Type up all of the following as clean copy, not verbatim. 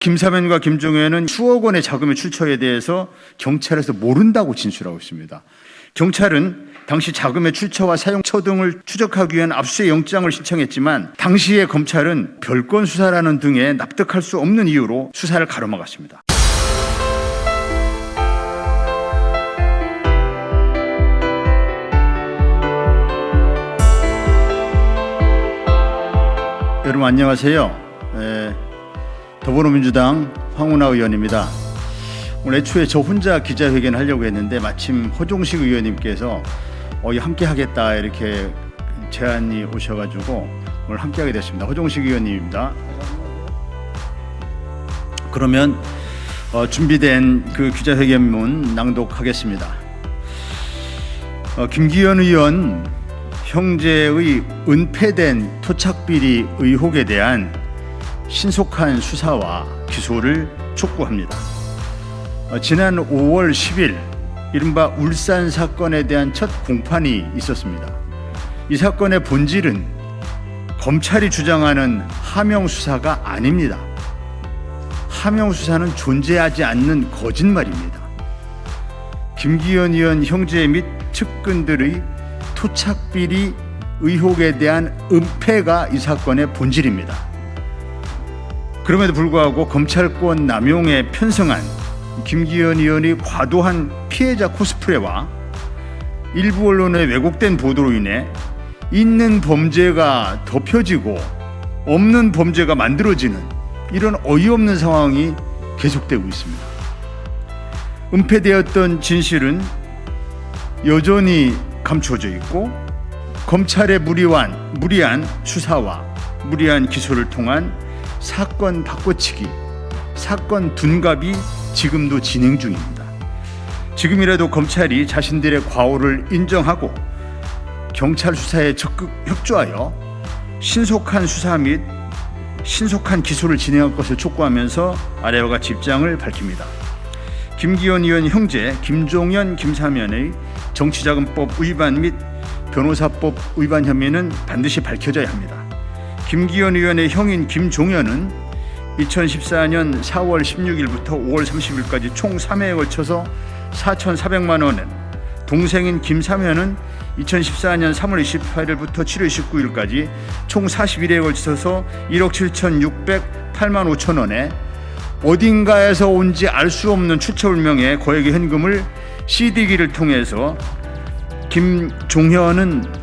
김사면과 김종현은 수억 원의 자금의 출처에 대해서 경찰에서 모른다고 진술하고 있습니다. 경찰은 당시 자금의 출처와 사용처 등을 추적하기 위한 압수수색 영장을 신청했지만 당시의 검찰은 별건 수사라는 등에 납득할 수 없는 이유로 수사를 가로막았습니다. 여러분 안녕하세요. 더불어민주당 황운하 의원입니다. 오늘 애초에 저 혼자 기자회견을 하려고 했는데 마침 허종식 의원님께서 함께 하겠다 이렇게 제안이 오셔가지고 오늘 함께 하게 됐습니다. 허종식 의원님입니다. 그러면 준비된 그 기자회견문 낭독하겠습니다. 김기현 의원 형제의 은폐된 토착비리 의혹에 대한 신속한 수사와 기소를 촉구합니다. 지난 5월 10일 이른바 울산 사건에 대한 첫 공판이 있었습니다. 이 사건의 본질은 검찰이 주장하는 하명 수사가 아닙니다. 하명 수사는 존재하지 않는 거짓말입니다. 김기현 의원 형제 및 측근들의 토착비리 의혹에 대한 은폐가 이 사건의 본질입니다. 그럼에도 불구하고 검찰권 남용에 편성한 김기현 의원이 과도한 피해자 코스프레와 일부 언론의 왜곡된 보도로 인해 있는 범죄가 덮여지고 없는 범죄가 만들어지는 이런 어이없는 상황이 계속되고 있습니다. 은폐되었던 진실은 여전히 감춰져 있고 검찰의 무리한 수사와 무리한 기소를 통한 사건 바꿔치기, 사건 둔갑이 지금도 진행 중입니다. 지금이라도 검찰이 자신들의 과오를 인정하고 경찰 수사에 적극 협조하여 신속한 수사 및 신속한 기소를 진행할 것을 촉구하면서 아래와 같이 입장을 밝힙니다. 김기현 의원 형제 김종현, 김사면의 정치자금법 위반 및 변호사법 위반 혐의는 반드시 밝혀져야 합니다. 김기현 의원의 형인 김종현은 2014년 4월 16일부터 5월 30일까지 총 3회에 걸쳐서 4,400만 원을, 동생인 김사면은 2014년 3월 28일부터 7월 19일까지 총 41회에 걸쳐서 1억 7,608만 5천 원에 어딘가에서 온지 알 수 없는 출처불명의 거액의 현금을 CD기를 통해서 김종현은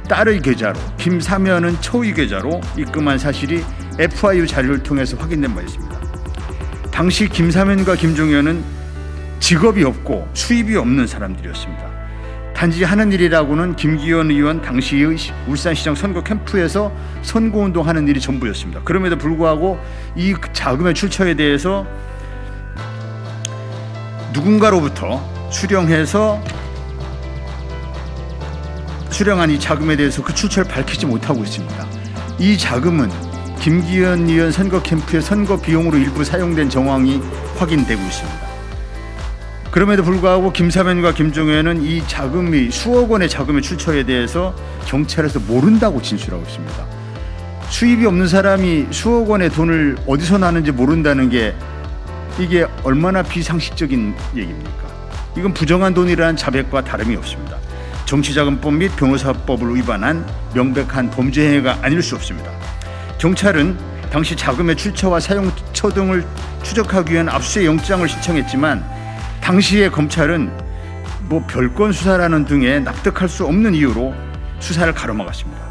딸의 계좌로, 김사면은 처의 계좌로 입금한 사실이 FIU 자료를 통해서 확인된 바 있습니다. 당시 김사면과 김종현은 직업이 없고 수입이 없는 사람들이었습니다. 단지 하는 일이라고는 김기현 의원 당시의 울산시장 선거 캠프에서 선거운동하는 일이 전부였습니다. 그럼에도 불구하고 이 자금의 출처에 대해서 누군가로부터 수령한 이 자금에 대해서 그 출처를 밝히지 못하고 있습니다. 이 자금은 김기현 의원 선거 캠프의 선거 비용으로 일부 사용된 정황이 확인되고 있습니다. 그럼에도 불구하고 김사면과 김종현은 이 자금이 수억 원의 자금의 출처에 대해서 경찰에서 모른다고 진술하고 있습니다. 수입이 없는 사람이 수억 원의 돈을 어디서 나는지 모른다는 게 이게 얼마나 비상식적인 얘기입니까? 이건 부정한 돈이라는 자백과 다름이 없습니다. 정치자금법 및 변호사법을 위반한 명백한 범죄 행위가 아닐 수 없습니다. 경찰은 당시 자금의 출처와 사용처 등을 추적하기 위한 압수수색 영장을 신청했지만 당시의 검찰은 별건 수사라는 등에 납득할 수 없는 이유로 수사를 가로막았습니다.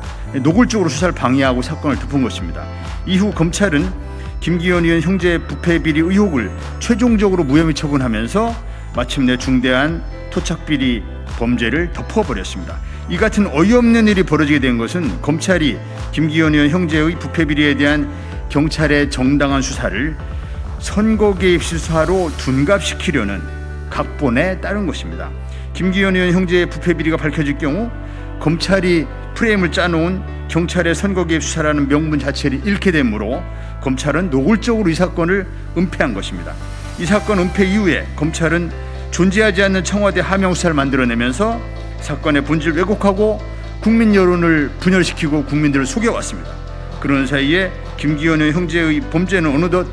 노골적으로 수사를 방해하고 사건을 덮은 것입니다. 이후 검찰은 김기현 의원 형제 부패비리 의혹을 최종적으로 무혐의 처분하면서 마침내 중대한 토착비리 범죄를 덮어버렸습니다. 이 같은 어이없는 일이 벌어지게 된 것은 검찰이 김기현 의원 형제의 부패비리에 대한 경찰의 정당한 수사를 선거 개입 수사로 둔갑시키려는 각본에 따른 것입니다. 김기현 의원 형제의 부패비리가 밝혀질 경우 검찰이 프레임을 짜놓은 경찰의 선거 개입 수사라는 명분 자체를 잃게 되므로 검찰은 노골적으로 이 사건을 은폐한 것입니다. 이 사건 은폐 이후에 검찰은 존재하지 않는 청와대 하명 수사를 만들어내면서 사건의 본질을 왜곡하고 국민 여론을 분열시키고 국민들을 속여왔습니다. 그런 사이에 김기현 형제의 범죄는 어느덧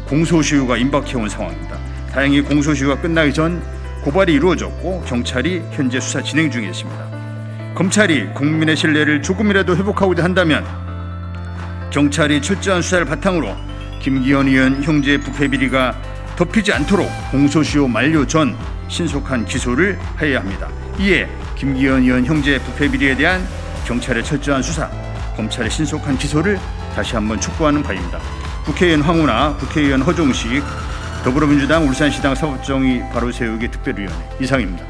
공소시효가 임박해온 상황입니다. 다행히 공소시효가 끝나기 전 고발이 이루어졌고 경찰이 현재 수사 진행 중에 있습니다. 검찰이 국민의 신뢰를 조금이라도 회복하고자 한다면 경찰이 철저한 수사를 바탕으로 김기현 의원 형제의 부패 비리가 덮이지 않도록 공소시효 만료 전 신속한 기소를 해야 합니다. 이에 김기현 의원 형제의 부패 비리에 대한 경찰의 철저한 수사, 검찰의 신속한 기소를 다시 한번 촉구하는 바입니다. 국회의원 황운하, 국회의원 허종식, 더불어민주당 울산시당 사법정의 바로세우기 특별위원회 이상입니다.